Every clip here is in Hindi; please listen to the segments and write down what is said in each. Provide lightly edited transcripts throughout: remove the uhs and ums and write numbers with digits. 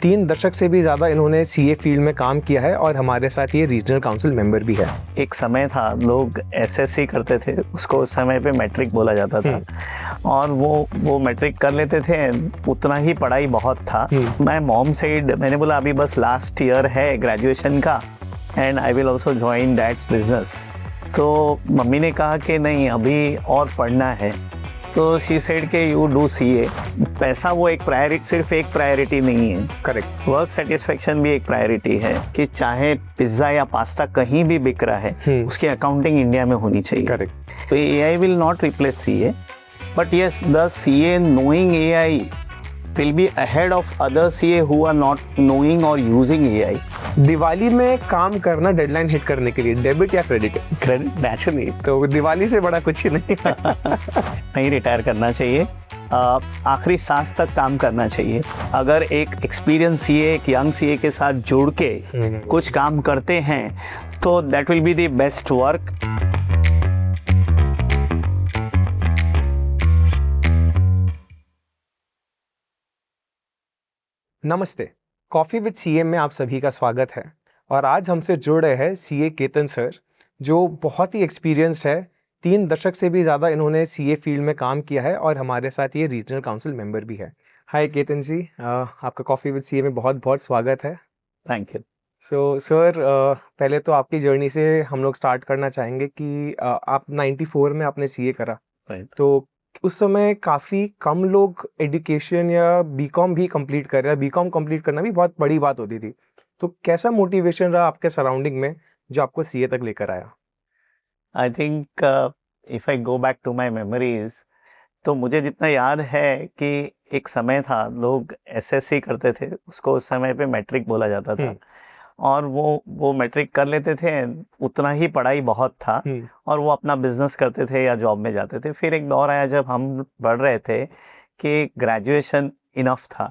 3 दशक से भी ज़्यादा इन्होंने सीए फील्ड में काम किया है और हमारे साथ ये रीजनल काउंसिल मेंबर भी है। एक समय था लोग एसएससी करते थे, उसको उस समय पे मैट्रिक बोला जाता था और वो मैट्रिक कर लेते थे, उतना ही पढ़ाई बहुत था। मैं मॉम साइड मैंने बोला अभी बस लास्ट ईयर है ग्रेजुएशन का and I will also join dad's business. तो मम्मी ने कहा कि नहीं अभी और पढ़ना है, तो शी सेड के यू डू सीए। पैसा वो एक प्रायोरिटी, सिर्फ एक प्रायोरिटी नहीं है, करेक्ट। वर्क सेटिस्फेक्शन भी एक प्रायोरिटी है कि चाहे पिज्ज़ा या पास्ता कहीं भी बिक रहा है उसकी अकाउंटिंग इंडिया में होनी चाहिए। करेक्ट। तो AI will not replace CA, but yes the CA knowing AI will be ahead of other CA who are not knowing or using AI. Diwali में काम करना डेडलाइन हिट करने के लिए, डेबिट या क्रेडिट? Credit naturally. तो दिवाली से बड़ा कुछ ही नहीं। नहीं रिटायर करना चाहिए, आखिरी सांस तक काम करना चाहिए। अगर एक एक्सपीरियंस सीए एक यंग सीए के साथ जुड़ के कुछ काम करते हैं तो that will be the best work. नमस्ते, कॉफ़ी विद सीए में आप सभी का स्वागत है। और आज हमसे जुड़ रहे हैं सीए केतन सर, जो बहुत ही एक्सपीरियंस्ड है। 3 दशक से भी ज़्यादा इन्होंने सीए फील्ड में काम किया है और हमारे साथ ये रीजनल काउंसिल मेंबर भी है। हाय केतन जी, आपका कॉफ़ी विद सीए में बहुत बहुत स्वागत है। Thank you. सो सर, पहले तो आपकी जर्नी से हम लोग स्टार्ट करना चाहेंगे कि आप 94 में आपने सीए करा, तो उस समय काफ़ी कम लोग एजुकेशन या बीकॉम भी कंप्लीट कर रहे हैं। बीकॉम कंप्लीट करना भी बहुत बड़ी बात होती थी। तो कैसा मोटिवेशन रहा आपके सराउंडिंग में जो आपको सीए तक लेकर आया? I think if I go back to my memories, तो मुझे जितना याद है कि एक समय था लोग एसएससी करते थे, उसको उस समय पे मैट्रिक बोला जाता था और वो मैट्रिक कर लेते थे, उतना ही पढ़ाई बहुत था और वो अपना बिजनेस करते थे या जॉब में जाते थे। फिर एक दौर आया जब हम पढ़ रहे थे कि ग्रेजुएशन इनफ था,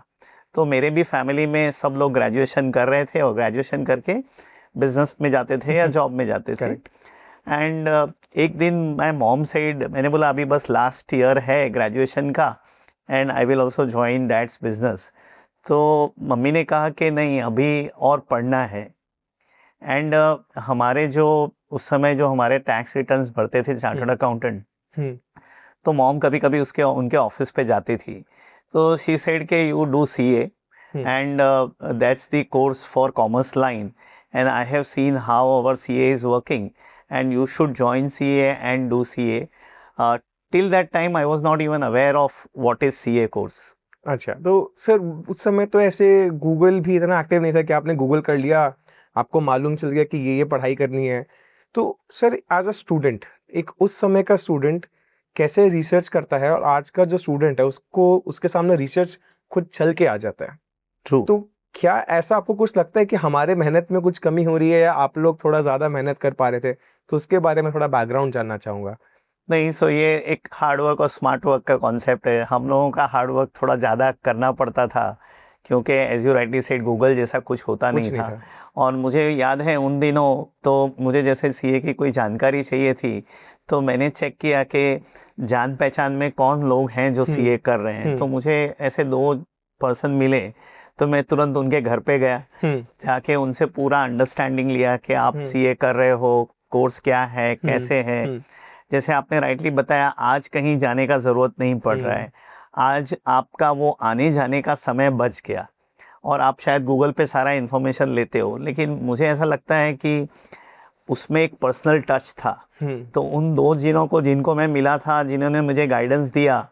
तो मेरे भी फैमिली में सब लोग ग्रेजुएशन कर रहे थे और ग्रेजुएशन करके बिजनेस में जाते थे या जॉब में जाते थे। एंड एक दिन मैं मॉम साइड मैंने बोला अभी बस लास्ट ईयर है ग्रेजुएशन का and I will also join dad's business. तो मम्मी ने कहा कि नहीं अभी और पढ़ना है। एंड हमारे जो उस समय जो हमारे टैक्स रिटर्न्स भरते थे चार्टर्ड अकाउंटेंट, तो मॉम कभी कभी उनके ऑफिस पे जाती थी, तो शी सेड के you do CA and that's the course for commerce line and I have seen how our CA is working and you should join CA and do CA. Till that time I was not even aware of what is CA course. अच्छा, तो सर उस समय तो ऐसे गूगल भी इतना एक्टिव नहीं था कि आपने गूगल कर लिया, आपको मालूम चल गया कि ये पढ़ाई करनी है। तो सर एज अ स्टूडेंट, एक उस समय का स्टूडेंट कैसे रिसर्च करता है और आज का जो स्टूडेंट है उसको उसके सामने रिसर्च खुद चल के आ जाता है? ट्रू। तो क्या ऐसा आपको कुछ लगता है कि हमारे मेहनत में कुछ कमी हो रही है या आप लोग थोड़ा ज़्यादा मेहनत कर पा रहे थे? तो उसके बारे में थोड़ा बैकग्राउंड जानना चाहूँगा। नहीं, सो ये एक हार्ड वर्क और स्मार्ट वर्क का कॉन्सेप्ट है। हम लोगों का हार्ड वर्क थोड़ा ज़्यादा करना पड़ता था क्योंकि as you rightly said Google जैसा कुछ होता नहीं था। और मुझे याद है उन दिनों तो मुझे जैसे सीए की कोई जानकारी चाहिए थी तो मैंने चेक किया कि जान पहचान में कौन लोग हैं जो सीए कर रहे हैं। तो मुझे ऐसे 2 पर्सन मिले, तो मैं तुरंत उनके घर पे गया, जाके उनसे पूरा अंडरस्टैंडिंग लिया कि आप सीए कर रहे हो, कोर्स क्या है, कैसे है। जैसे आपने राइटली बताया, आज कहीं जाने का ज़रूरत नहीं पड़ रहा है, आज आपका वो आने जाने का समय बच गया और आप शायद गूगल पे सारा इन्फॉर्मेशन लेते हो। लेकिन मुझे ऐसा लगता है कि उसमें एक पर्सनल टच था। तो उन 2 जिनको मैं मिला था, जिन्होंने मुझे गाइडेंस दिया,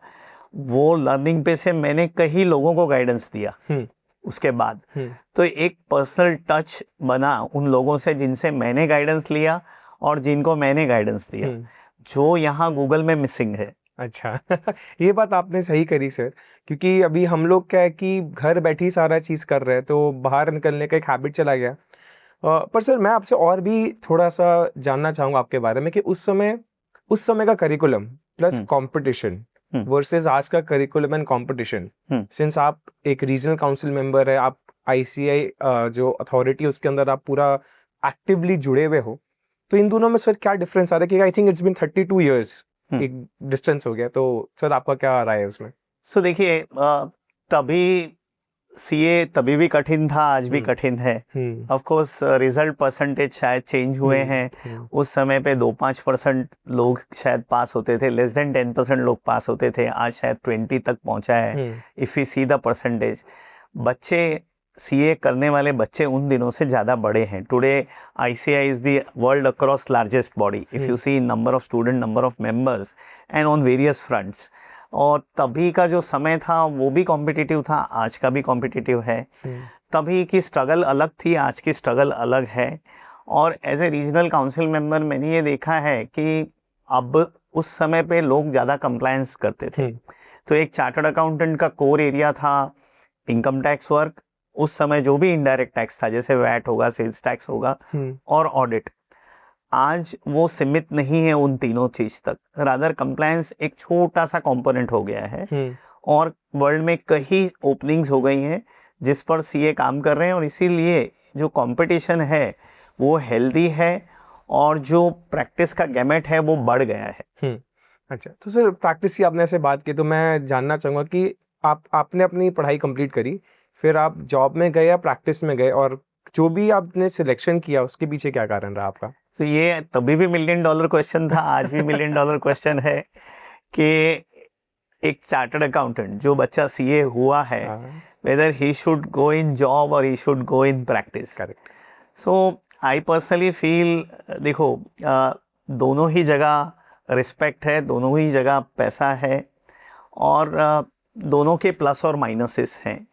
वो लर्निंग पे से मैंने कई लोगों को गाइडेंस दिया उसके बाद। तो एक पर्सनल टच बना उन लोगों से जिनसे मैंने गाइडेंस लिया और जिनको मैंने गाइडेंस दिया, जो यहाँ गूगल में मिसिंग है। अच्छा, ये बात आपने सही करी सर, क्योंकि अभी हम लोग क्या है कि घर बैठी सारा चीज़ कर रहे हैं, तो बाहर निकलने का एक हैबिट चला गया। पर सर मैं आपसे और भी थोड़ा सा जानना चाहूँगा आपके बारे में कि उस समय का करिकुलम प्लस कंपटीशन वर्सेस आज का करिकुलम एंड कंपटीशन। सिंस आप एक रीजनल काउंसिल मेंबर है, आप आईसीआई जो अथॉरिटी उसके अंदर आप पूरा एक्टिवली जुड़े हुए हो, तो इन दोनों में सर क्या डिफरेंस आ रहा है? कि I think it's been 32 years एक डिस्टेंस हो गया, तो सर आपका क्या राय है उसमें? सो देखिए, तभी सीए तभी भी कठिन था, आज भी कठिन है। ऑफ कोर्स रिजल्ट परसेंटेज शायद चेंज हुए हैं। उस समय पे 2-5% लोग शायद पास होते थे, लेस देन 10% लोग पास होते थे। आज शायद 20 तक पहुंचा है if you see the percentage. बच्चे सीए करने वाले बच्चे उन दिनों से ज़्यादा बड़े हैं। Today ICAI is the world across largest body if you see number of student, number of members and on various fronts. और तभी का जो समय था वो भी कॉम्पिटिटिव था, आज का भी कॉम्पिटिटिव है। तभी की स्ट्रगल अलग थी, आज की स्ट्रगल अलग है। और as a regional council member मैंने ये देखा है कि अब उस समय पे लोग ज़्यादा कंप्लायंस करते थे। तो एक चार्टर्ड अकाउंटेंट का कोर एरिया था इनकम टैक्स वर्क, उस समय जो भी इनडायरेक्ट टैक्स था जैसे वैट होगा, सेल्स टैक्स होगा और ऑडिट। आज वो सीमित नहीं है उन तीनों चीज तक, रादर कंप्लायंस एक छोटा सा कंपोनेंट हो गया है। और वर्ल्ड में कई ओपनिंग्स हो गई हैं जिस पर सीए काम कर रहे हैं, और इसीलिए जो कंपटीशन है वो हेल्दी है और जो प्रैक्टिस का गैमेट है वो बढ़ गया है। अच्छा, तो सर प्रैक्टिस की आपने ऐसे बात की तो मैं जानना चाहूँगा कि आपने अपनी पढ़ाई कंप्लीट करी, फिर आप जॉब में गए या प्रैक्टिस में गए, और जो भी आपने सिलेक्शन किया उसके पीछे क्या कारण रहा आपका? तो ये तभी भी $1 मिलियन क्वेश्चन था, आज भी $1 मिलियन क्वेश्चन है कि एक चार्टर्ड अकाउंटेंट जो बच्चा सीए हुआ है, whether he should go in job और he should go in practice. Correct. So I personally feel, देखो दोनों ही जगह रिस्पेक्ट है, दोनों ही जगह पैसा है, और दोनों के प्लस और माइनसेस हैं।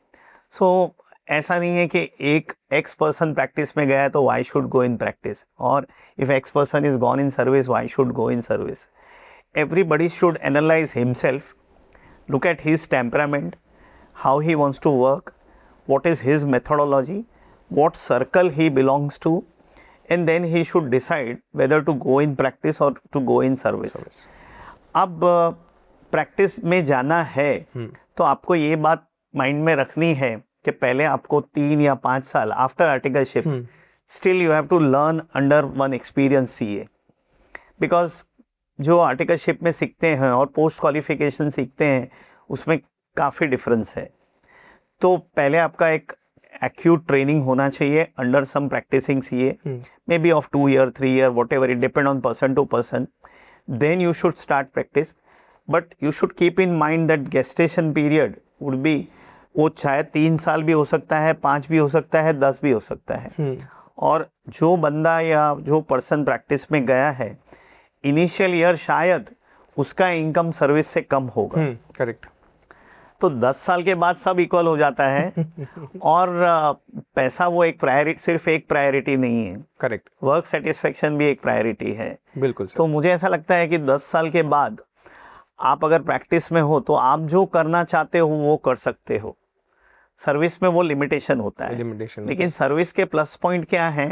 सो ऐसा नहीं है कि एक एक्स पर्सन प्रैक्टिस में गया है तो Y should go in practice, और if X person is gone in service Y should go in service. Everybody should analyse himself, look at his temperament, how he wants to work, what is his methodology, what circle he belongs to, and then he should decide whether to go in practice or to go in service. अब प्रैक्टिस में जाना है तो आपको ये बात माइंड में रखनी है कि पहले आपको 3 या 5 साल after articleship still you have to learn under one experience CA, because जो आर्टिकलशिप में सीखते हैं और पोस्ट क्वालिफिकेशन सीखते हैं उसमें काफ़ी डिफरेंस है। तो पहले आपका एक एक्यूट ट्रेनिंग होना चाहिए under some practicing CA, maybe of 2 year 3 year whatever, it depend on person to person. Then you should start practice, but you should keep in mind that gestation period would be, वो शायद 3 साल भी हो सकता है, 5 भी हो सकता है, 10 भी हो सकता है। और जो बंदा या जो पर्सन प्रैक्टिस में गया है इनिशियल ईयर शायद उसका इनकम सर्विस से कम होगा। करेक्ट। तो 10 साल के बाद सब इक्वल हो जाता है और पैसा वो एक प्रायोरिटी, सिर्फ एक प्रायोरिटी नहीं है। करेक्ट। वर्क सेटिस्फेक्शन भी एक प्रायोरिटी है। बिल्कुल सर। तो मुझे ऐसा लगता है कि 10 साल के बाद आप अगर प्रैक्टिस में हो तो आप जो करना चाहते हो वो कर सकते हो। सर्विस में वो लिमिटेशन होता है, लेकिन सर्विस के प्लस पॉइंट क्या है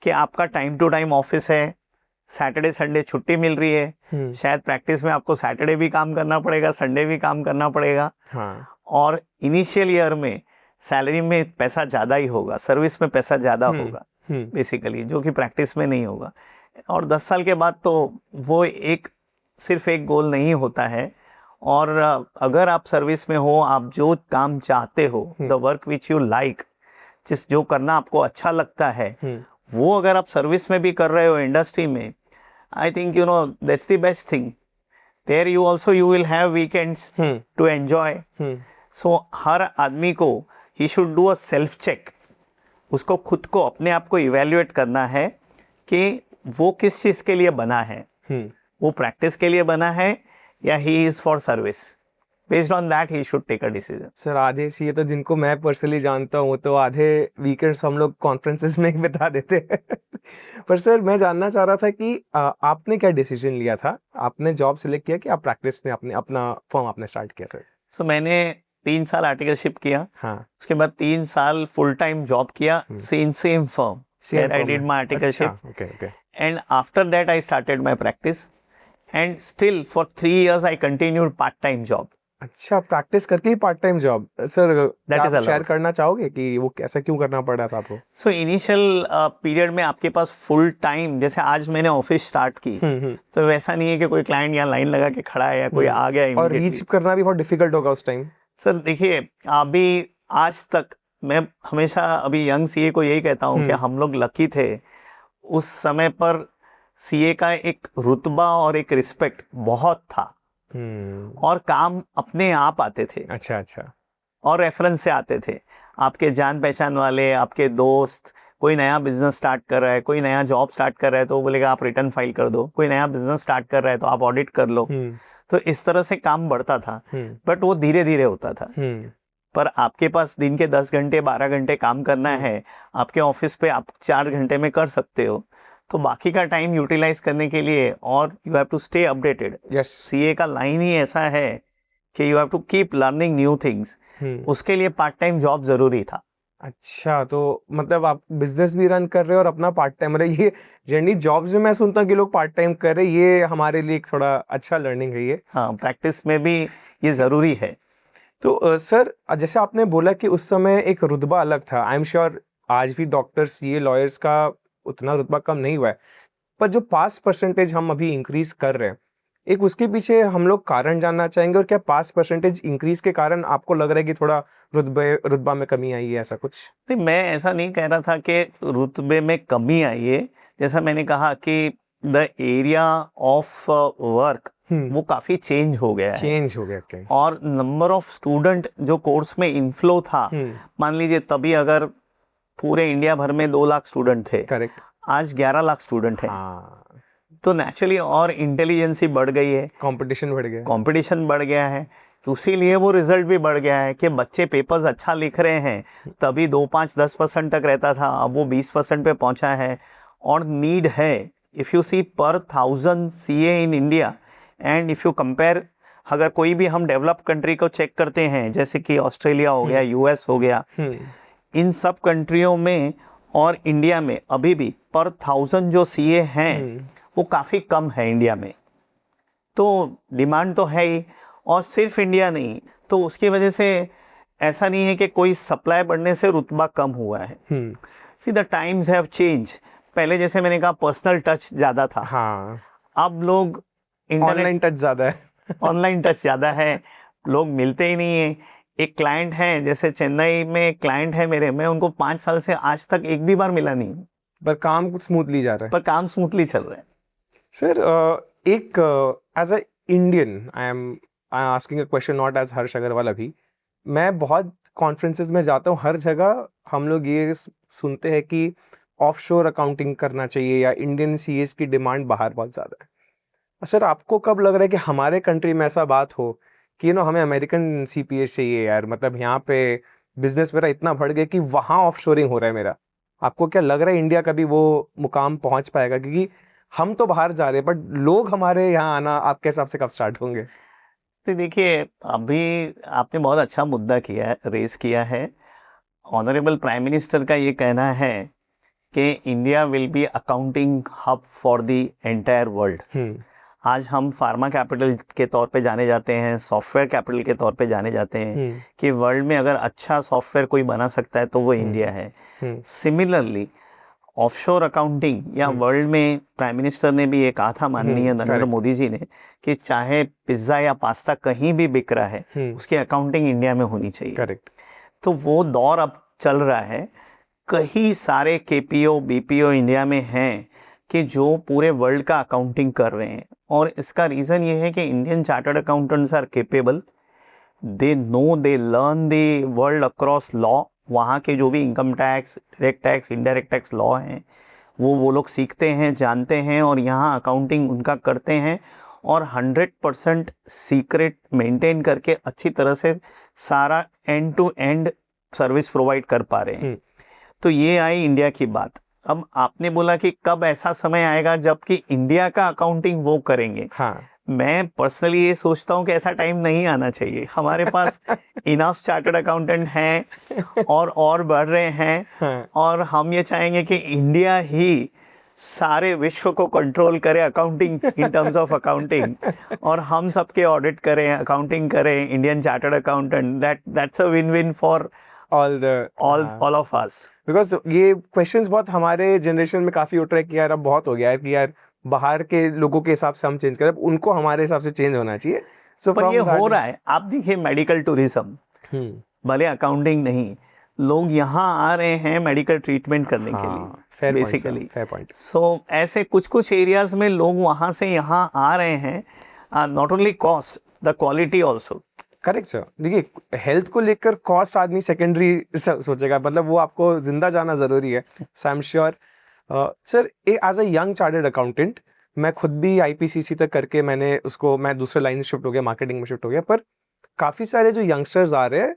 कि आपका टाइम टू टाइम ऑफिस है, सैटरडे संडे छुट्टी मिल रही है। शायद प्रैक्टिस में आपको सैटरडे भी काम करना पड़ेगा, संडे भी काम करना पड़ेगा। और इनिशियल ईयर में सैलरी में पैसा ज़्यादा ही होगा, सर्विस में पैसा ज़्यादा होगा बेसिकली, जो कि प्रैक्टिस में नहीं होगा। और 10 साल के बाद तो वो सिर्फ एक गोल नहीं होता है। और अगर आप सर्विस में हो, आप जो काम चाहते हो, the work which you like, जो करना आपको अच्छा लगता है, वो अगर आप सर्विस में भी कर रहे हो इंडस्ट्री में, I think you know that's the best thing. There you will have weekends to enjoy. So हर आदमी को he should do a self check. उसको खुद को, अपने आप को इवेल्युएट करना है कि वो किस चीज़ के लिए बना है। वो प्रैक्टिस के लिए बना है या he is for service. Based on that he should take a decision. Sir आधे सीए तो जिनको मैं पर्सनली जानता हूँ तो आधे वीकेंड्स हम लोग कॉन्फ्रेंसेस में ही बिता देते हैं। पर सर मैं जानना चाह रहा था कि आपने क्या डिसीजन लिया था? आपने जॉब सिलेक्ट किया कि आप प्रैक्टिस में अपना फर्म आपने स्टार्ट किया सर? सो मैंने 3 साल आर्टिकलशिप किया, उसके बाद 3 साल फुल टाइम जॉब किया, same firm where I did my articleship. And after that I started my practice, and still for 3 years I continued part time job. अच्छा, प्रैक्टिस करके ही part time job. Sir that is share करना चाहोगे कि वो कैसा क्यों करना पड़ा था आपको? सो इनिशियल पीरियड में आपके पास फुल टाइम, जैसे आज मैंने ऑफिस स्टार्ट की, तो वैसा नहीं है कि कोई क्लाइंट यहाँ लाइन लगा के खड़ा है या कोई आ गया। और रीच करना भी बहुत डिफिकल्ट होगा उस टाइम। सर देखिए, अभी आज तक मैं हमेशा अभी यंग सीए को यही कहता हूँ कि हम लोग लकी थे, उस समय पर सीए का एक रुतबा और एक रिस्पेक्ट बहुत था, और काम अपने आप आते थे। अच्छा अच्छा। और रेफरेंस से आते थे, आपके जान पहचान वाले, आपके दोस्त, कोई नया बिजनेस स्टार्ट कर रहा है, कोई नया जॉब स्टार्ट कर रहा है तो वो बोलेगा आप रिटर्न फाइल कर दो, कोई नया बिजनेस स्टार्ट कर रहा है तो आप ऑडिट कर लो। तो इस तरह से काम बढ़ता था, बट वो धीरे धीरे होता था। पर आपके पास दिन के 10 घंटे 12 घंटे काम करना है, आपके ऑफिस पे आप 4 घंटे में कर सकते हो, तो बाकी का टाइम यूटिलाइज करने के लिए, और you have to stay updated. CA का लाइन ही ऐसा है कि you have to keep learning new things, उसके लिए पार्ट टाइम जॉब जरूरी था। अच्छा, तो मतलब आप बिजनेस भी रन कर रहे हो और अपना पार्ट टाइम, मतलब ये जर्नी जॉब्स में मैं सुनता हूँ कि लोग पार्ट टाइम कर रहे हैं, ये हमारे लिए एक थोड़ा अच्छा लर्निंग है ये। हाँ, प्रैक्टिस में भी ये ज़रूरी है। तो सर, जैसे आपने बोला कि उस समय एक रुतबा अलग था, आई एम श्योर आज भी डॉक्टर्स, ये लॉयर्स का उतना रुतबा कम नहीं हुआ है, पर जो पास परसेंटेज हम अभी इंक्रीज कर रहे हैं, एक उसके पीछे हम लोग कारण जानना चाहेंगे। और क्या पास परसेंटेज इंक्रीज के कारण आपको लग रहा है कि थोड़ा रुतबा में कमी आई है, ऐसा कुछ? नहीं, मैं ऐसा नहीं कह रहा था कि रुतबे में कमी आई है। जैसा मैंने कहा कि द एरिया ऑफ वर्क वो काफी चेंज हो गया है, और नंबर ऑफ स्टूडेंट जो कोर्स में इनफ्लो था, मान लीजिए तभी अगर पूरे इंडिया भर में 2 लाख स्टूडेंट थे, करेक्ट, आज 11 लाख स्टूडेंट हैं। तो नेचुरली और इंटेलिजेंसी बढ़ गई है, कंपटीशन बढ़ गया है, तो इसीलिए वो रिजल्ट भी बढ़ गया है कि बच्चे पेपर्स अच्छा लिख रहे हैं। तभी 2, 5, 10% तक रहता था, अब वो 20% पे पहुंचा है, और नीड है। इफ़ यू सी पर 1000 CA in India, and if you compare, अगर कोई भी हम डेवलप कंट्री को चेक करते हैं, जैसे कि ऑस्ट्रेलिया हो गया, यूएस हो गया, इन सब कंट्रियों में और इंडिया में अभी भी पर 1000 जो सीए हैं वो काफ़ी कम है इंडिया में। तो डिमांड तो है ही, और सिर्फ इंडिया नहीं, तो उसकी वजह से ऐसा नहीं है कि कोई सप्लाई बढ़ने से रुतबा कम हुआ है। See the times have change. पहले जैसे मैंने कहा पर्सनल टच ज़्यादा था, अब लोग ऑनलाइन टच ज़्यादा है। ऑनलाइन टच ज़्यादा है, लोग मिलते ही नहीं है। एक क्लाइंट है, जैसे चेन्नई में क्लाइंट है मेरे, मैं उनको 5 साल से आज तक एक भी बार मिला नहीं, पर काम स्मूथली जा रहा है। पर काम स्मूथली चल रहा है। सर, एक as a Indian, I am asking a question not as Harsh Agrawal. अभी मैं बहुत कॉन्फ्रेंसेस में जाता हूँ, हर जगह हम लोग ये सुनते हैं कि ऑफशोर अकाउंटिंग करना चाहिए, या इंडियन सीएस की डिमांड बाहर बहुत ज़्यादा है। सर, आपको कब लग रहा है कि हमारे कंट्री में ऐसा बात हो कि हमें अमेरिकन सीपीएस चाहिए यार, मतलब यहाँ पे बिजनेस मेरा इतना बढ़ गया कि वहाँ ऑफशोरिंग हो रहा है मेरा? आपको क्या लग रहा है इंडिया कभी वो मुकाम पहुँच पाएगा? क्योंकि हम तो बाहर जा रहे हैं, बट लोग हमारे यहाँ आना आपके हिसाब से कब स्टार्ट होंगे? तो देखिए, अभी आपने बहुत अच्छा मुद्दा किया है, रेस किया है। ऑनरेबल प्राइम मिनिस्टर का ये कहना है कि India will be accounting hub for the entire world. आज हम फार्मा कैपिटल के तौर पे जाने जाते हैं, सॉफ्टवेयर कैपिटल के तौर पे जाने जाते हैं, कि वर्ल्ड में अगर अच्छा सॉफ्टवेयर कोई बना सकता है तो वो इंडिया है। सिमिलरली ऑफशोर अकाउंटिंग, या वर्ल्ड में प्राइम मिनिस्टर ने भी ये कहा था, माननीय नरेंद्र मोदी जी ने, कि चाहे पिज्ज़ा या पास्ता कहीं भी बिक रहा है, उसकी अकाउंटिंग इंडिया में होनी चाहिए। करेक्ट। तो वो दौर अब चल रहा है। कई सारे केपीओ बीपीओ इंडिया में हैं कि जो पूरे वर्ल्ड का अकाउंटिंग कर रहे हैं, और इसका रीज़न ये है कि Indian chartered accountants are capable, they know, they learn the world across law. वहाँ के जो भी income tax, direct tax, indirect tax law हैं, वो लोग सीखते हैं, जानते हैं, और यहाँ अकाउंटिंग उनका करते हैं, और 100% सीक्रेट मेंटेन करके अच्छी तरह से सारा end to end service provide कर पा रहे हैं। तो ये आई इंडिया की बात। अब आपने बोला कि कब ऐसा समय आएगा जबकि इंडिया का अकाउंटिंग वो करेंगे। मैं पर्सनली ये सोचता हूँ कि ऐसा टाइम नहीं आना चाहिए। हमारे पास इनफ चार्टर्ड अकाउंटेंट हैं और बढ़ रहे हैं, और हम ये चाहेंगे कि इंडिया ही सारे विश्व को कंट्रोल करे accounting, in terms of accounting, और हम सबके ऑडिट करें, अकाउंटिंग करें, Indian chartered accountant. That's a win win for all of us। Because ये क्वेश्चंस बहुत हमारे जनरेशन में काफी उठ रहे हैं कि यार अब बहुत हो गया है कि यार बाहर के लोगों के हिसाब से हम चेंज करें, उनको हमारे हिसाब से चेंज होना चाहिए। पर ये हो रहा है। आप देखिए मेडिकल टूरिज्म, भले अकाउंटिंग नहीं, लोग यहाँ आ रहे हैं मेडिकल ट्रीटमेंट करने के लिए fair point basically. Fair point. So ऐसे कुछ कुछ एरियाज में लोग वहाँ से यहाँ आ रहे हैं, not only cost, the quality also. Correct sir. देखिए हेल्थ को लेकर कॉस्ट आदमी सेकेंडरी सोचेगा, मतलब वो आपको जिंदा जाना जरूरी है। So I am sure sir, as a young chartered accountant, मैं खुद भी आईपीसीसी तक करके मैंने उसको, मैं दूसरे लाइन में शिफ्ट हो गया, मार्केटिंग में शिफ्ट हो गया। पर काफ़ी सारे जो यंगस्टर्स आ रहे हैं,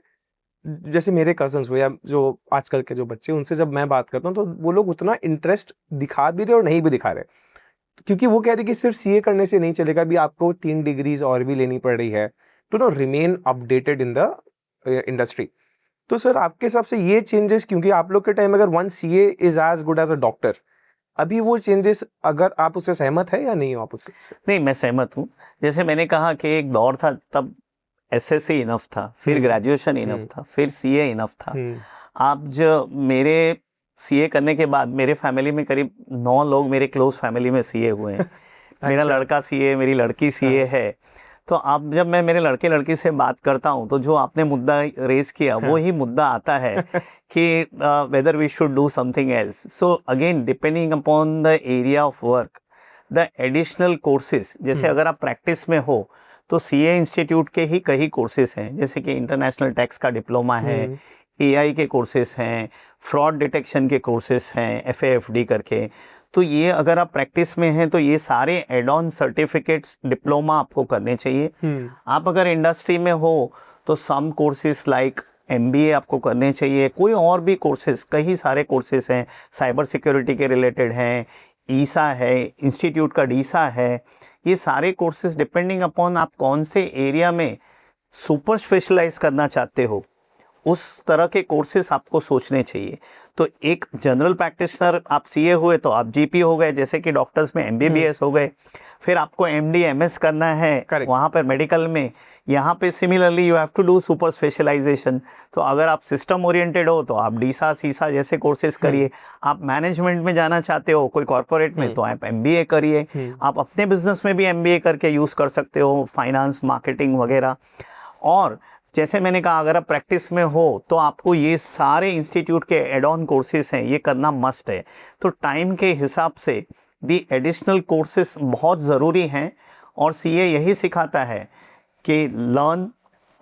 जैसे मेरे कजन्स हो या जो आजकल के जो बच्चे, उनसे जब मैं बात करता हूँ तो वो लोग उतना इंटरेस्ट दिखा भी रहे और नहीं भी दिखा रहे, क्योंकि वो कह रहे कि सिर्फ सीए करने से नहीं चलेगा, भी आपको 3 डिग्रीज और भी लेनी पड़ रही है to know remain updated in the industry. तो सर आपके हिसाब से ये चेंजेस, क्योंकि आप लोग के टाइम अगर one CA is as good as a doctor, अभी वो चेंजेस अगर आप उससे सहमत है या नहीं हो आप उससे? नहीं, मैं सहमत हूँ। जैसे मैंने कहा कि एक दौर था तब एसएससी इनफ था, फिर ग्रेजुएशन इनफ था, फिर सीए इनफ था। आप जो मेरे सीए करने के बाद मेरे फैमिली में करीब 9 लोग मेरे क्लोज फैमिली में सीए हुए हैं। मेरा लड़का सीए, मेरी लड़की सीए है। तो अब जब मैं मेरे लड़के लड़की से बात करता हूँ तो जो आपने मुद्दा रेज किया वो ही मुद्दा आता है कि whether we should do something else. So again depending upon the area of work, the additional courses, जैसे अगर आप प्रैक्टिस में हो तो सीए इंस्टीट्यूट के ही कई कोर्सेज हैं, जैसे कि इंटरनेशनल टैक्स का डिप्लोमा है, एआई के कोर्सेज हैं, फ्रॉड डिटेक्शन के कोर्सेज हैं, एफएएफडी करके। तो ये अगर आप प्रैक्टिस में हैं तो ये सारे एड ऑन सर्टिफिकेट्स डिप्लोमा आपको करने चाहिए। आप अगर इंडस्ट्री में हो तो सम कोर्सेज लाइक एमबीए आपको करने चाहिए। कोई और भी कोर्सेज, कई सारे कोर्सेज हैं, साइबर सिक्योरिटी के रिलेटेड हैं, ईसा है, इंस्टीट्यूट का डीसा है। ये सारे कोर्सेज डिपेंडिंग अपॉन आप कौन से एरिया में सुपर स्पेशलाइज करना चाहते हो, उस तरह के कोर्सेज आपको सोचने चाहिए। तो एक जनरल प्रैक्टिशनर आप सीए हुए तो आप जीपी हो गए, जैसे कि डॉक्टर्स में एमबीबीएस हो गए। फिर आपको एमडी एमएस करना है वहाँ पर मेडिकल में, यहाँ पे similarly you have to do super specialization. तो अगर आप सिस्टम ओरिएंटेड हो तो आप डीसा सीसा जैसे कोर्सेज करिए। आप मैनेजमेंट में जाना चाहते हो कोई कॉर्पोरेट में तो आप एमबीए करिए। आप अपने बिजनेस में भी एमबीए करके यूज़ कर सकते हो, फाइनेंस, मार्केटिंग वगैरह। और जैसे मैंने कहा अगर आप प्रैक्टिस में हो तो आपको ये सारे इंस्टीट्यूट के एड ऑन कोर्सेज हैं, ये करना मस्ट है। तो टाइम के हिसाब से दी एडिशनल कोर्सेज बहुत ज़रूरी हैं। और सीए यही सिखाता है कि लर्न,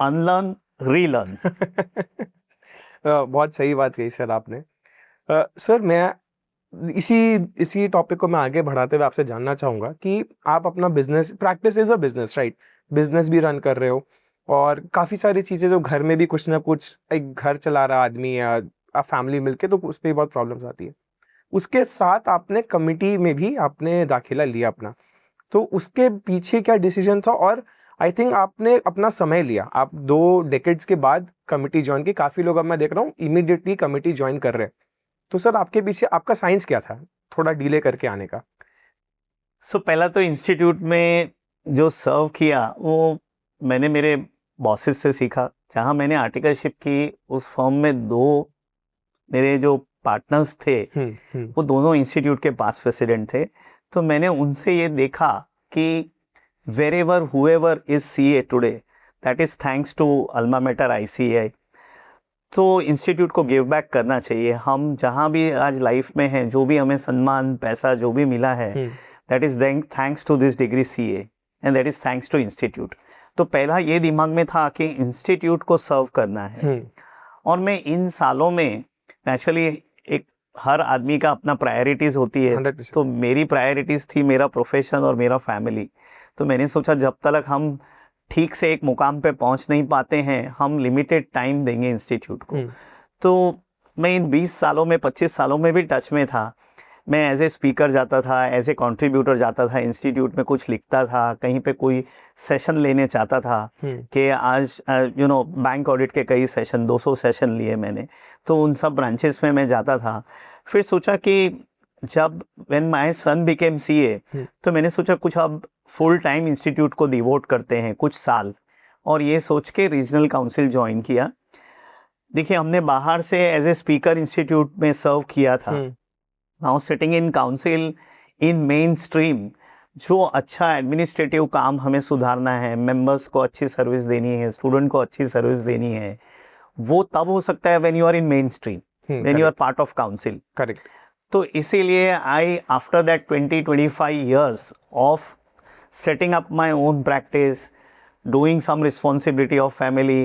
अनलर्न, रीलर्न। बहुत सही बात कही सर आपने। सर मैं इसी टॉपिक को मैं आगे बढ़ाते हुए आपसे जानना चाहूँगा कि आप अपना business, practice is a business right, business भी रन कर रहे हो और काफ़ी सारी चीज़ें जो घर में भी कुछ ना कुछ, एक घर चला रहा आदमी या फैमिली मिलके, तो उस पर बहुत प्रॉब्लम्स आती है। उसके साथ आपने कमिटी में भी आपने दाखिला लिया अपना, तो उसके पीछे क्या डिसीजन था? और आई थिंक आपने अपना समय लिया, आप 2 डेकेड्स के बाद कमिटी ज्वाइन की। काफ़ी लोग अब मैं देख रहा हूँ इमीडिएटली कमिटी ज्वाइन कर रहे हैं। तो सर आपके पीछे आपका साइंस क्या था थोड़ा डीले करके आने का? पहला तो इंस्टीट्यूट में जो सर्व किया वो मैंने मेरे बॉसेस से सीखा। जहाँ मैंने आर्टिकलशिप की उस फर्म में 2 मेरे जो पार्टनर्स थे वो दोनों इंस्टीट्यूट के पास प्रेसिडेंट थे। तो मैंने उनसे ये देखा कि wherever whoever is CA today, that is thanks to alma mater ICAI। तो इंस्टीट्यूट को गिव बैक करना चाहिए। हम जहाँ भी आज लाइफ में हैं, जो भी हमें सम्मान, पैसा जो भी मिला है, that is thanks to this degree CA and that is thanks to institute. तो पहला ये दिमाग में था कि इंस्टीट्यूट को सर्व करना है। और मैं इन सालों में नेचुरली, एक हर आदमी का अपना प्रायोरिटीज़ होती है, 100%। तो मेरी प्रायोरिटीज़ थी मेरा प्रोफेशन और मेरा फैमिली। तो मैंने सोचा जब तक हम ठीक से एक मुकाम पे पहुंच नहीं पाते हैं, हम लिमिटेड टाइम देंगे इंस्टीट्यूट को। तो मैं इन 20 सालों में, 25 सालों में भी टच में था। मैं एज ए स्पीकर जाता था, एज ए कंट्रीब्यूटर जाता था, इंस्टीट्यूट में कुछ लिखता था, कहीं पे कोई सेशन लेने चाहता था कि आज बैंक ऑडिट के कई सेशन, 200 सेशन लिए मैंने, तो उन सब ब्रांचेस में मैं जाता था। फिर सोचा कि जब when my son became CA तो मैंने सोचा कुछ अब फुल टाइम इंस्टीट्यूट को डिवोट करते हैं कुछ साल, और ये सोच के रीजनल काउंसिल ज्वाइन किया। देखिए हमने बाहर से एज ए स्पीकर इंस्टीट्यूट में सर्व किया था। Now sitting in council in main stream, जो अच्छा एडमिनिस्ट्रेटिव काम हमें सुधारना है, मेंबर्स को अच्छी सर्विस देनी है, स्टूडेंट को अच्छी सर्विस देनी है, वो तब हो सकता है when you are in mainstream, when you are part of council. Correct. तो इसीलिए आई आफ्टर दैट 20-25 years ऑफ setting up my own practice, doing some responsibility of family,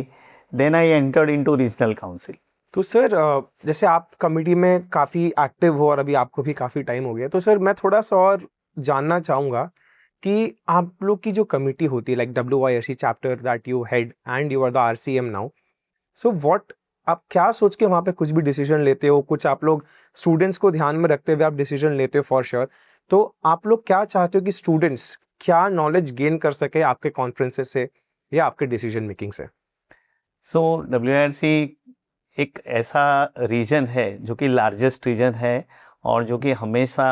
then I entered into regional council. तो सर जैसे आप कमेटी में काफ़ी एक्टिव हो और अभी आपको भी काफ़ी टाइम हो गया, तो सर मैं थोड़ा सा और जानना चाहूँगा कि आप लोग की जो कमेटी होती है like WIRC chapter that you head and you are the RCM now, so what आप क्या सोच के वहाँ पे कुछ भी डिसीजन लेते हो? कुछ आप लोग स्टूडेंट्स को ध्यान में रखते हुए आप डिसीजन लेते हो फॉर श्योर। तो आप लोग क्या चाहते हो कि स्टूडेंट्स क्या नॉलेज गेन कर सके आपके कॉन्फ्रेंसेस से या आपके डिसीजन मेकिंग से? सो WIRC एक ऐसा रीजन है जो कि लार्जेस्ट रीजन है और जो कि हमेशा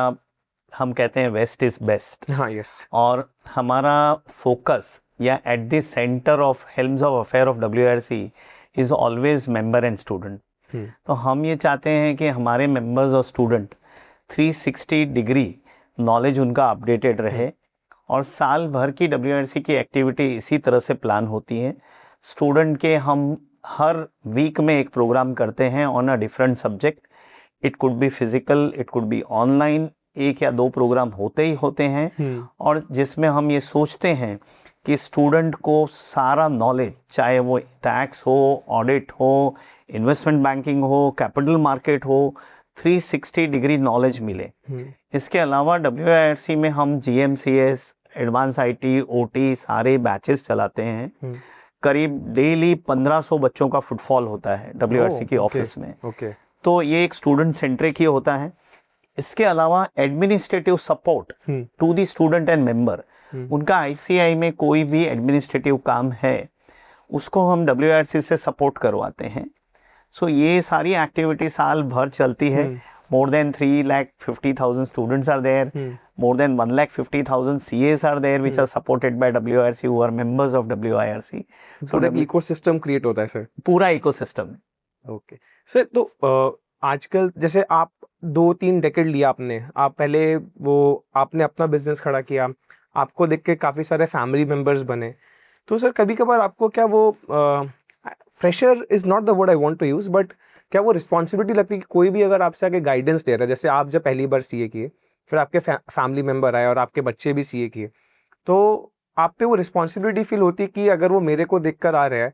हम कहते हैं वेस्ट इज बेस्ट। हाँ, यस। और हमारा फोकस या at the centre of Helm's of affair of WIRC is always member and student. तो हम ये चाहते हैं कि हमारे मेंबर्स और स्टूडेंट 360 डिग्री नॉलेज उनका अपडेटेड रहे और साल भर की WIRC की एक्टिविटी इसी तरह से प्लान होती है। स्टूडेंट के हम हर वीक में एक प्रोग्राम करते हैं on a different subject. It could be physical, it could be online, 1 या 2 प्रोग्राम होते ही होते हैं और जिसमें हम ये सोचते हैं कि स्टूडेंट को सारा नॉलेज, चाहे वो टैक्स हो, ऑडिट हो, इन्वेस्टमेंट बैंकिंग हो, कैपिटल मार्केट हो, 360 डिग्री नॉलेज मिले। इसके अलावा WIRC में हम GMCS, एडवांस IT, OT सारे बैचेस चलाते हैं। करीब डेली 1500 बच्चों का फुटफॉल होता है WIRC की ऑफिस में। तो ये एक स्टूडेंट सेंट्रिक ही होता है। इसके अलावा administrative support to the student and member, उनका ICI में कोई भी एडमिनिस्ट्रेटिव काम है उसको हम WIRC से सपोर्ट करवाते हैं। सो ये सारी एक्टिविटी साल भर चलती है। More than 350,000 students are there. More than 150,000 CAs are there which are supported by WIRC, who are members of WIRC. So that ecosystem create होता है सर। पूरा ecosystem। ओके सर, तो आजकल जैसे आप 2-3 डेकेड लिया आपने, आप पहले वो आपने अपना बिजनेस खड़ा किया, आपको देख के काफ़ी सारे फैमिली मेम्बर्स बने, तो सर कभी कभार आपको क्या वो pressure is not the word I want to use, but क्या वो रिस्पॉन्सिबिलिटी लगती है कि कोई भी अगर आपसे आके गाइडेंस दे रहा है, जैसे आप जब पहली बार CA किए, फिर आपके फैमिली मेम्बर आए और आपके बच्चे भी CA किए, तो आप पे वो रिस्पॉन्सिबिलिटी फील होती है कि अगर वो मेरे को देख कर आ रहा है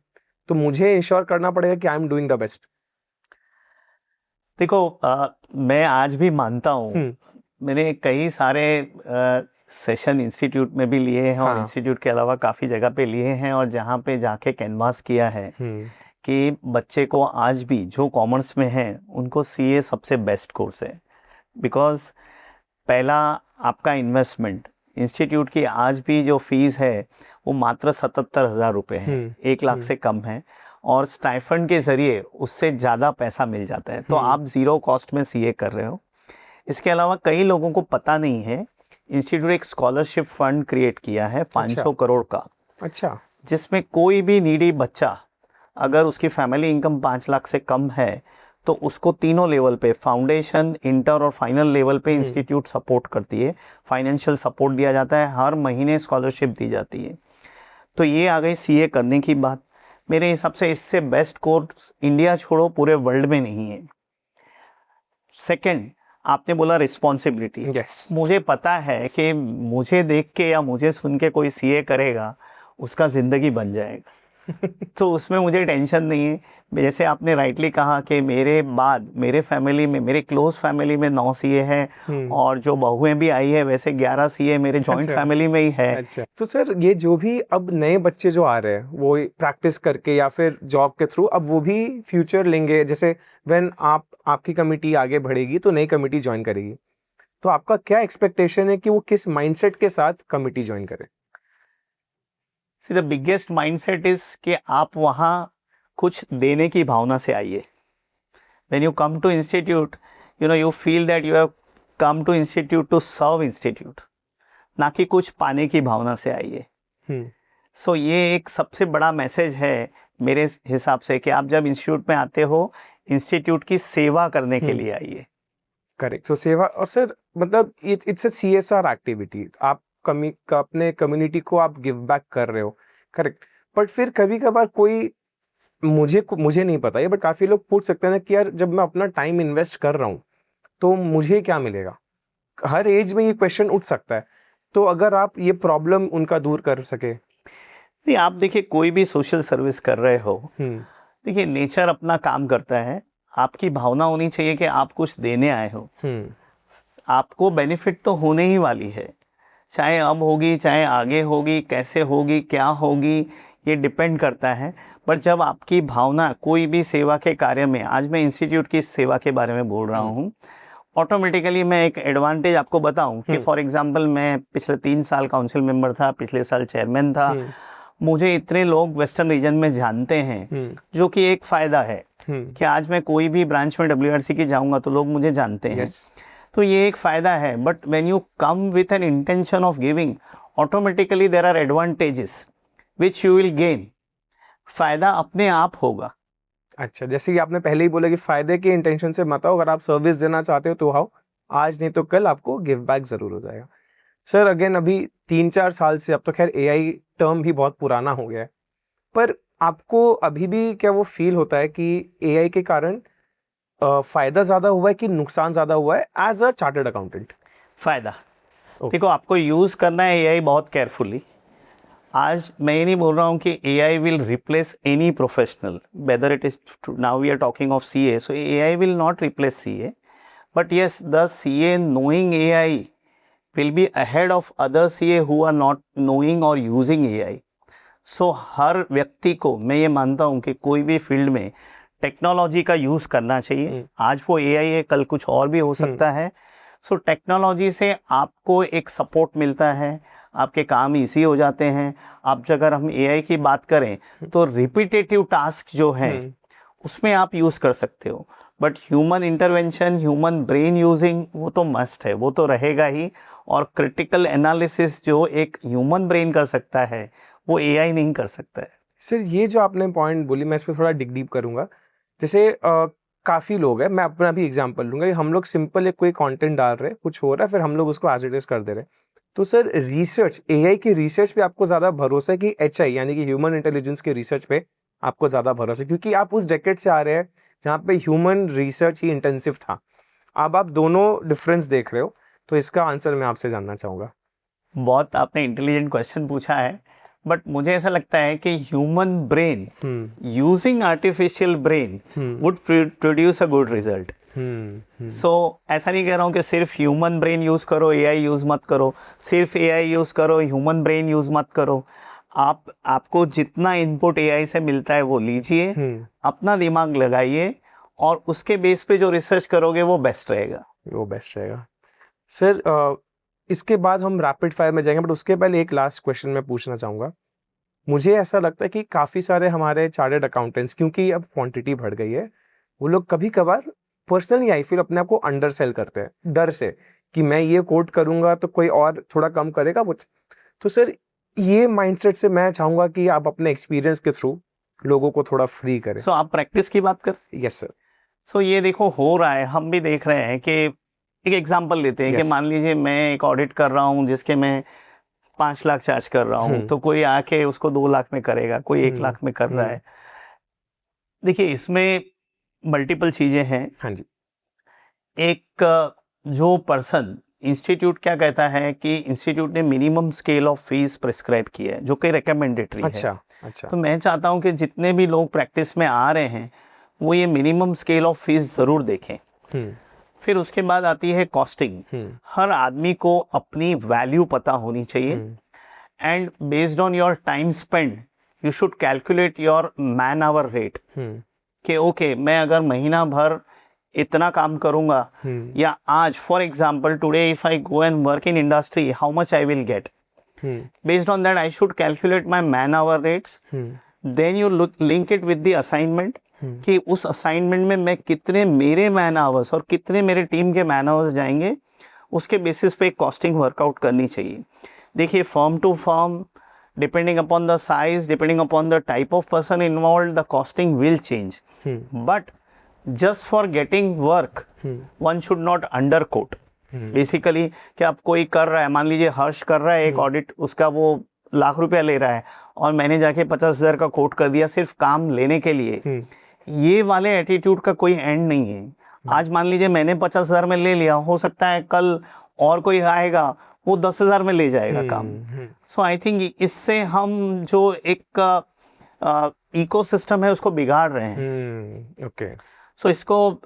तो मुझे इंश्योर करना पड़ेगा कि I am doing the best? देखो, मैं आज भी मानता हूँ, मैंने कई सारे सेशन इंस्टीट्यूट में भी लिए हैं और इंस्टीट्यूट के अलावा काफ़ी जगह पे लिए हैं और जहाँ पे जाके कैनवास किया है कि बच्चे को आज भी जो कॉमर्स में है उनको CA सबसे बेस्ट कोर्स है। बिकॉज पहला आपका इन्वेस्टमेंट, इंस्टीट्यूट की आज भी जो फीस है वो मात्र 77,000 रुपये है, 1 लाख से कम है और स्टाइफंड के ज़रिए उससे ज़्यादा पैसा मिल जाता है। तो आप ज़ीरो कॉस्ट में CA कर रहे हो। इसके अलावा कई लोगों को पता नहीं है, इंस्टीट्यूट एक स्कॉलरशिप फंड क्रिएट किया है 500 करोड़ का। अच्छा। जिसमें कोई भी नीडी बच्चा अगर उसकी फैमिली इनकम 5 लाख से कम है तो उसको तीनों लेवल पे, फाउंडेशन, इंटर और फाइनल लेवल पे इंस्टीट्यूट सपोर्ट करती है। फाइनेंशियल सपोर्ट दिया जाता है, हर महीने स्कॉलरशिप दी जाती है। तो ये आ गई CA करने की बात। मेरे हिसाब से इससे बेस्ट कोर्स इंडिया छोड़ो पूरे वर्ल्ड में नहीं है। सेकंड, आपने बोला रिस्पॉन्सिबिलिटी। yes. मुझे पता है कि मुझे देख के या मुझे सुन के कोई CA करेगा उसका ज़िंदगी बन जाएगा। तो उसमें मुझे टेंशन नहीं है। जैसे आपने राइटली कहा कि मेरे बाद मेरे फैमिली में, मेरे क्लोज फैमिली में 9 CA हैं और जो बहुएं भी आई है वैसे 11 CA मेरे जॉइंट फैमिली में ही है। अच्छा। तो सर ये जो भी अब नए बच्चे जो आ रहे हैं वो प्रैक्टिस करके या फिर जॉब के थ्रू अब वो भी फ्यूचर लेंगे, जैसे व्हेन आपकी कमिटी आगे बढ़ेगी तो नई कमिटी ज्वाइन करेगी, तो आपका क्या एक्सपेक्टेशन है कि वो किस माइंडसेट के साथ कमिटी ज्वाइन करे? See the biggest mindset is कि आप वहाँ कुछ देने की भावना से आइए। When you come to institute, you feel that you have come to institute to serve institute, ना कि कुछ पाने की भावना से आइए। सो ये एक सबसे बड़ा मैसेज है मेरे हिसाब से कि आप जब इंस्टीट्यूट में आते हो, इंस्टीट्यूट की सेवा करने के लिए आइए। करेक्ट। सो सेवा, और सर मतलब इट्स अ CSR एक्टिविटी, आप अपने कम्युनिटी को आप गिव बैक कर रहे हो, करेक्ट। बट फिर कभी कभार कोई मुझे नहीं पता ये, बट काफ़ी लोग पूछ सकते हैं ना कि यार जब मैं अपना टाइम इन्वेस्ट कर रहा हूँ तो मुझे क्या मिलेगा। हर एज में ये क्वेश्चन उठ सकता है, तो अगर आप ये प्रॉब्लम उनका दूर कर सके। नहीं, आप देखिए कोई भी सोशल सर्विस कर रहे हो, देखिए नेचर अपना काम करता है, आपकी भावना होनी चाहिए कि आप कुछ देने आए हो, आपको बेनिफिट तो होने ही वाली है, चाहे अब होगी चाहे आगे होगी, कैसे होगी क्या होगी ये डिपेंड करता है। पर जब आपकी भावना कोई भी सेवा के कार्य में, आज मैं इंस्टीट्यूट की सेवा के बारे में बोल रहा हूँ, ऑटोमेटिकली मैं एक एडवांटेज आपको बताऊं कि फॉर एग्जांपल मैं पिछले 3 साल काउंसिल मेंबर था, पिछले साल चेयरमैन था, मुझे इतने लोग वेस्टर्न रीजन में जानते हैं, जो कि एक फायदा है कि आज मैं कोई भी ब्रांच में WRC की जाऊंगा तो लोग मुझे जानते हैं। तो ये एक फायदा है। But when you come with an intention of giving, automatically there are advantages which you will gain. फायदा अपने आप होगा। अच्छा, जैसे कि आपने पहले ही बोला कि फायदे के इंटेंशन से मत आओ, अगर आप सर्विस देना चाहते हो तो आओ, आज नहीं तो कल आपको गिव बैक जरूर हो जाएगा। सर अगेन अभी 3-4 साल से, अब तो खैर AI टर्म भी बहुत पुराना हो गया है, पर आपको अभी भी क्या वो फील होता है कि AI के कारण फायदा ज्यादा हुआ है कि नुकसान ज्यादा हुआ है एज अ चार्टर्ड अकाउंटेंट? फायदा देखो, आपको यूज करना है AI बहुत केयरफुली। आज मैं ये नहीं बोल रहा हूँ कि AI will replace any professional, whether it is now we are talking of CA, so AI will not replace CA, but yes the CA knowing AI will be ahead of other CA who are not knowing or using AI. So हर व्यक्ति को मैं ये मानता हूँ कि कोई भी फील्ड में टेक्नोलॉजी का यूज करना चाहिए। आज वो AI है, कल कुछ और भी हो सकता है। सो टेक्नोलॉजी से आपको एक सपोर्ट मिलता है, आपके काम इजी हो जाते हैं। आप अगर हम AI की बात करें तो रिपीटेटिव टास्क जो है उसमें आप यूज कर सकते हो, but human intervention, human brain using वो तो मस्ट है, वो तो रहेगा ही। और क्रिटिकल एनालिसिस जो एक ह्यूमन ब्रेन कर सकता है वो AI नहीं कर सकता है। सर ये जो आपने पॉइंट बोली, मैं इस पर थोड़ा डिग डीप करूंगा। जैसे काफ़ी लोग हैं, मैं अपना भी एग्जांपल लूंगा, हम लोग सिंपल एक कोई कंटेंट डाल रहे हैं, कुछ हो रहा है, फिर हम लोग उसको एज इट इज कर दे रहे हैं। तो सर रिसर्च, AI की रिसर्च पे आपको ज़्यादा भरोसा है कि HI यानी कि ह्यूमन इंटेलिजेंस के रिसर्च पे आपको ज़्यादा भरोसा है? क्योंकि आप उस डेकेड से आ रहे हैं जहाँ पे ह्यूमन रिसर्च ही इंटेंसिव था। अब आप दोनों डिफरेंस देख रहे हो, तो इसका आंसर मैं आपसे जानना चाहूँगा। बहुत आपने इंटेलिजेंट क्वेश्चन पूछा है, बट मुझे ऐसा लगता है कि human brain using artificial brain would produce a good result. So ऐसा नहीं कह रहा हूँ कि सिर्फ ह्यूमन ब्रेन यूज करो, AI यूज मत करो, सिर्फ AI यूज करो, ह्यूमन ब्रेन यूज मत करो। आपको जितना इनपुट AI से मिलता है वो लीजिए, अपना दिमाग लगाइए, और उसके बेस पे जो रिसर्च करोगे वो बेस्ट रहेगा। सर इसके बाद हम रैपिड फायर में जाएंगे, बट उसके पहले एक लास्ट क्वेश्चन मैं पूछना चाहूँगा। मुझे ऐसा लगता है कि काफ़ी सारे हमारे चार्टर्ड अकाउंटेंट्स, क्योंकि अब क्वांटिटी बढ़ गई है, वो लोग कभी कभार पर्सनली आई फील अपने आप को अंडर सेल करते हैं, डर से कि मैं ये कोट करूँगा तो कोई और थोड़ा कम करेगा कुछ। तो सर ये माइंडसेट से मैं चाहूँगा कि आप अपने एक्सपीरियंस के थ्रू लोगों को थोड़ा फ्री करें। सो आप प्रैक्टिस की बात कर। Yes sir. सो ये देखो हो रहा है, हम भी देख रहे हैं कि एक एग्जांपल लेते हैं कि मान लीजिए मैं एक ऑडिट कर रहा हूँ जिसके मैं 5 लाख चार्ज कर रहा हूँ, तो कोई आके उसको 2 लाख में करेगा, कोई 1 लाख में कर रहा है। देखिए इसमें मल्टीपल चीजें हैं। हाँ जी। एक जो पर्सन, इंस्टीट्यूट क्या कहता है कि इंस्टीट्यूट ने minimum scale of fees prescribe की है जो कि रिकमेंडेटरी है। अच्छा। तो मैं चाहता हूँ कि जितने भी लोग प्रैक्टिस में आ रहे हैं वो ये मिनिमम स्केल ऑफ फीस जरूर देखें। फिर उसके बाद आती है कॉस्टिंग। हर आदमी को अपनी वैल्यू पता होनी चाहिए, and based on your time spend you should calculate your man hour rate, कि ओके मैं अगर महीना भर इतना काम करूंगा, या आज for example today if I go and work in industry how much I will get, based on that I should calculate my man hour rates. Then you link it with the assignment कि उस असाइनमेंट में मैं कितने मेरे मैन आवर्स और कितने मेरे टीम के मैन आवर्स जाएंगे, उसके बेसिस पे कॉस्टिंग वर्कआउट करनी चाहिए। देखिए firm to firm, depending upon the size, depending upon the type of person involve, the costing will change, but just for getting work one should not underquote. Basically कि आप कोई कर रहा है, मान लीजिए हर्ष कर रहा है एक ऑडिट, उसका वो लाख रुपया ले रहा है और मैंने जाके 50,000 का कोट कर दिया सिर्फ काम लेने के लिए, ये वाले एटीट्यूड का कोई एंड नहीं है। आज मान लीजिए मैंने 50,000 में ले लिया, हो सकता है कल और कोई आएगा वो 10,000 में ले जाएगा काम। सो आई थिंक इससे हम जो एक इकोसिस्टम है उसको बिगाड़ रहे हैं। ओके, सो इसको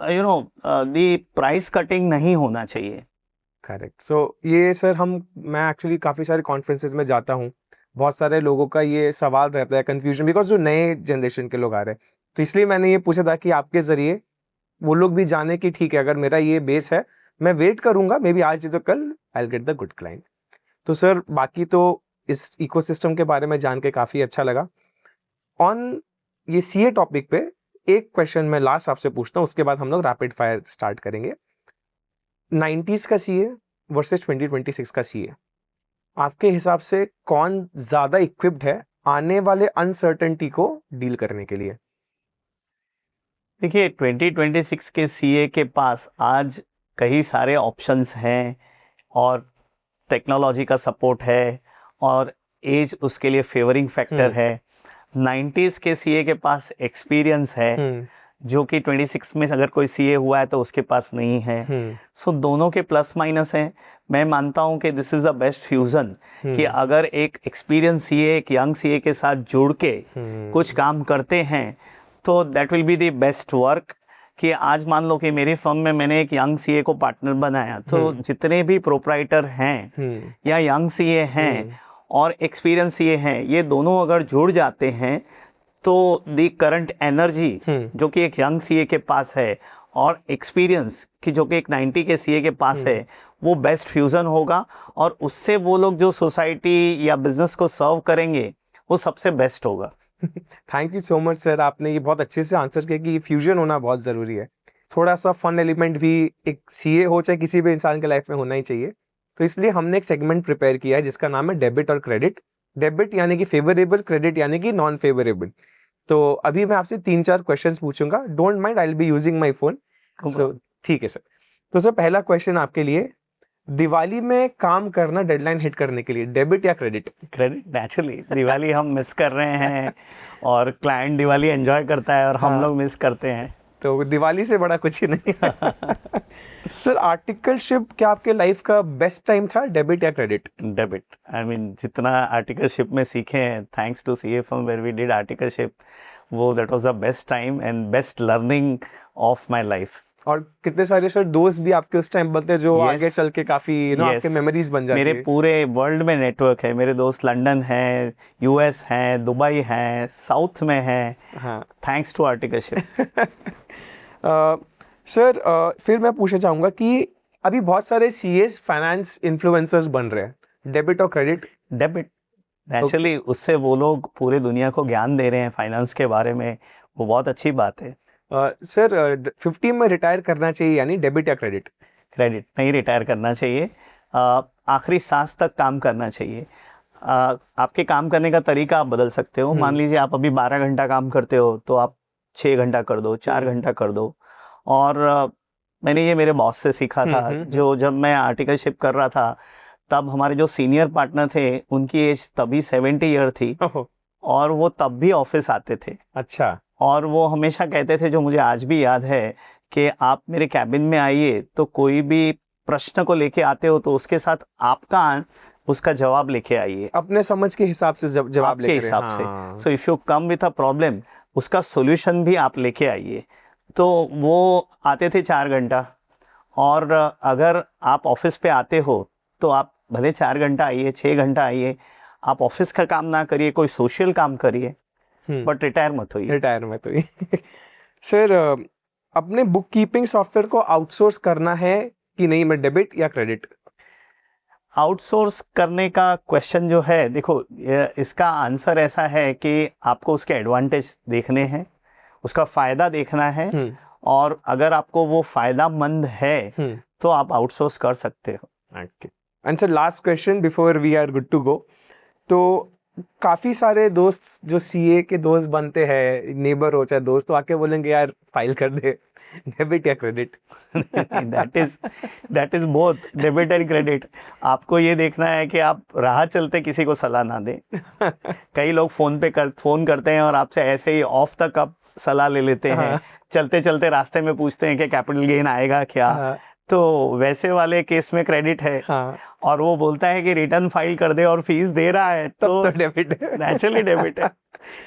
दी प्राइस कटिंग नहीं होना चाहिए। करेक्ट। सो ये सर मैं एक्चुअली काफ़ी सारे कॉन्फ्रेंसेज में जाता हूँ, बहुत सारे लोगों का ये सवाल रहता है, कन्फ्यूजन, बिकॉज जो नए जनरेशन के लोग आ रहे हैं, तो इसलिए मैंने ये पूछा था कि आपके ज़रिए वो लोग भी जाने कि ठीक है, अगर मेरा ये बेस है मैं वेट करूँगा, मे बी आज तो कल आई will get the good client. तो सर बाकी तो इस इकोसिस्टम के बारे में जान के काफ़ी अच्छा लगा। ऑन ये सीए टॉपिक पे एक क्वेश्चन मैं लास्ट आपसे पूछता हूँ, उसके बाद हम लोग रैपिड फायर स्टार्ट करेंगे। 90s का सीए वर्सेस 2026 का सीए, आपके हिसाब से कौन ज़्यादा इक्विप्ड है आने वाले अनसर्टेनिटी को डील करने के लिए? देखिए 2026 के सीए के पास आज कई सारे ऑप्शंस हैं और टेक्नोलॉजी का सपोर्ट है और एज उसके लिए फेवरिंग फैक्टर है। 90s के सीए के पास एक्सपीरियंस है जो कि 26 में अगर कोई सीए हुआ है तो उसके पास नहीं है। सो दोनों के प्लस माइनस हैं। मैं मानता हूं कि this is the best fusion कि अगर एक एक्सपीरियंस सीए एक यंग सीए के साथ जुड़ के कुछ काम करते हैं तो that will be the best work. कि आज मान लो कि मेरी फर्म में मैंने एक यंग सीए को पार्टनर बनाया, तो जितने भी प्रोप्राइटर हैं या यंग सीए हैं और एक्सपीरियंस सीए हैं, ये दोनों अगर जुड़ जाते हैं तो दी करंट एनर्जी जो कि एक यंग सीए के पास है और एक्सपीरियंस की जो कि एक 90 के सीए के पास है, वो बेस्ट फ्यूज़न होगा और उससे वो लोग जो सोसाइटी या बिजनेस को सर्व करेंगे वो सबसे बेस्ट होगा। Thank you so much sir, आपने ये बहुत अच्छे से आंसर किया कि फ्यूजन होना बहुत ज़रूरी है। थोड़ा सा फन एलिमेंट भी एक सीए हो चाहे किसी भी इंसान के लाइफ में होना ही चाहिए। तो इसलिए हमने एक सेगमेंट प्रिपेयर किया है जिसका नाम है डेबिट और क्रेडिट। डेबिट यानी कि फेवरेबल, क्रेडिट यानी कि नॉन फेवरेबल। तो अभी मैं आपसे 3-4 क्वेश्चंस पूछूंगा, don't mind, I will be using my phone. So ठीक है सर। तो सर पहला क्वेश्चन आपके लिए, दिवाली में काम करना डेडलाइन हिट करने के लिए, डेबिट या क्रेडिट? Credit naturally. दिवाली हम मिस कर रहे हैं और क्लाइंट दिवाली एंजॉय करता है और हम लोग मिस करते हैं, तो दिवाली से बड़ा कुछ ही नहीं। सर आर्टिकलशिप क्या आपके लाइफ का बेस्ट टाइम था, डेबिट या क्रेडिट? डेबिट। आई मीन जितना आर्टिकलशिप में सीखे हैं, thanks to CA firm where we did articleship, वो that was the best time and best learning of my life. और कितने सारे सर दोस्त भी आपके उस टाइम बनते जो आगे चल के काफी आपके मेमोरीज बन जाती है। मेरे पूरे वर्ल्ड में नेटवर्क है, मेरे दोस्त लंदन है, यूएस है, दुबई है, साउथ में है, थैंक्स टू आर्टिकलशिप। सर फिर मैं पूछना चाहूँगा कि अभी बहुत सारे सीएस फाइनेंस इन्फ्लुएंसर्स बन रहे हैं, डेबिट और क्रेडिट? डेबिट नेचुरली, उससे वो लोग पूरे दुनिया को ज्ञान दे रहे हैं फाइनेंस के बारे में, वो बहुत अच्छी बात है। सर 50 में रिटायर करना चाहिए यानी डेबिट या क्रेडिट? क्रेडिट। नहीं रिटायर करना चाहिए, आखिरी सांस तक काम करना चाहिए। आपके काम करने का तरीका आप बदल सकते हो। मान लीजिए आप अभी 12 घंटा काम करते हो तो आप 6 घंटा कर दो, 4 घंटा कर दो। और मैंने ये मेरे बॉस से सीखा था, जो जब मैं आर्टिकलशिप कर रहा था तब हमारे जो सीनियर पार्टनर थे उनकी एज तभी 70 ईयर थी और वो तब भी ऑफिस आते थे। अच्छा। और वो हमेशा कहते थे, जो मुझे आज भी याद है, कि आप मेरे कैबिन में आइए तो कोई भी प्रश्न को लेके आते हो तो उसके साथ आपका उसका जवाब लेके आइए, अपने समझ के हिसाब से जवाब लेके हिसाब से। So if you come with a problem, उसका सॉल्यूशन भी आप लेके आइए। तो वो आते थे 4 घंटा, और अगर आप ऑफिस पे आते हो तो आप भले 4 घंटा आइए, 6 घंटा आइए, आप ऑफिस का काम ना करिए, कोई सोशल काम करिए, बट रिटायर मत होइए। रिटायर मत होइए। सर अपने बुक कीपिंग सॉफ्टवेयर को आउटसोर्स करना है कि नहीं, मैं डेबिट या क्रेडिट? आउटसोर्स करने का क्वेश्चन जो है, देखो इसका आंसर ऐसा है कि आपको उसके एडवांटेज देखने हैं, उसका फ़ायदा देखना है, और अगर आपको वो फ़ायदामंद है तो आप आउटसोर्स कर सकते हो। And sir last question before we are good to go. तो काफ़ी सारे दोस्त जो सीए के दोस्त बनते हैं, नेबर हो चाहे दोस्त, तो आके बोलेंगे यार फाइल कर दे, डेबिट या credit? That is both debit and credit. आपको ये देखना है कि आप राह चलते किसी को सलाह ना दें। कई लोग फोन करते हैं और आपसे ऐसे ही ऑफ तक आप सलाह ले लेते हैं। हाँ। चलते चलते रास्ते में पूछते हैं कि कैपिटल गेन आएगा क्या। हाँ। तो वैसे वाले केस में क्रेडिट है। हाँ। और वो बोलता है कि रिटर्न फाइल कर दे और फीस दे रहा है तब तो डेबिट है। नेचुरली डेबिट है,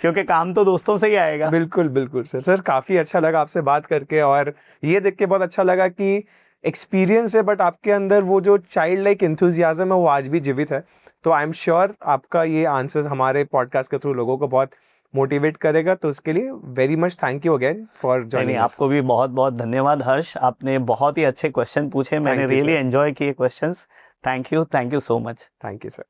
क्योंकि काम तो दोस्तों से ही आएगा। बिल्कुल बिल्कुल सर। सर काफी अच्छा लगा आपसे बात करके, और ये देख के बहुत अच्छा लगा कि एक्सपीरियंस है बट आपके अंदर वो जो चाइल्ड लाइक एंथुजियाज्म है वो आज भी जीवित है। तो आई एम श्योर आपका ये आंसर्स हमारे पॉडकास्ट के थ्रू लोगों को बहुत मोटिवेट करेगा। तो उसके लिए very much thank you again for नहीं, जॉइनिंग। आपको भी बहुत बहुत धन्यवाद हर्ष, आपने बहुत ही अच्छे क्वेश्चन पूछे, मैंने you, रियली sir. एंजॉय किए questions. Thank you so much. Thank you sir.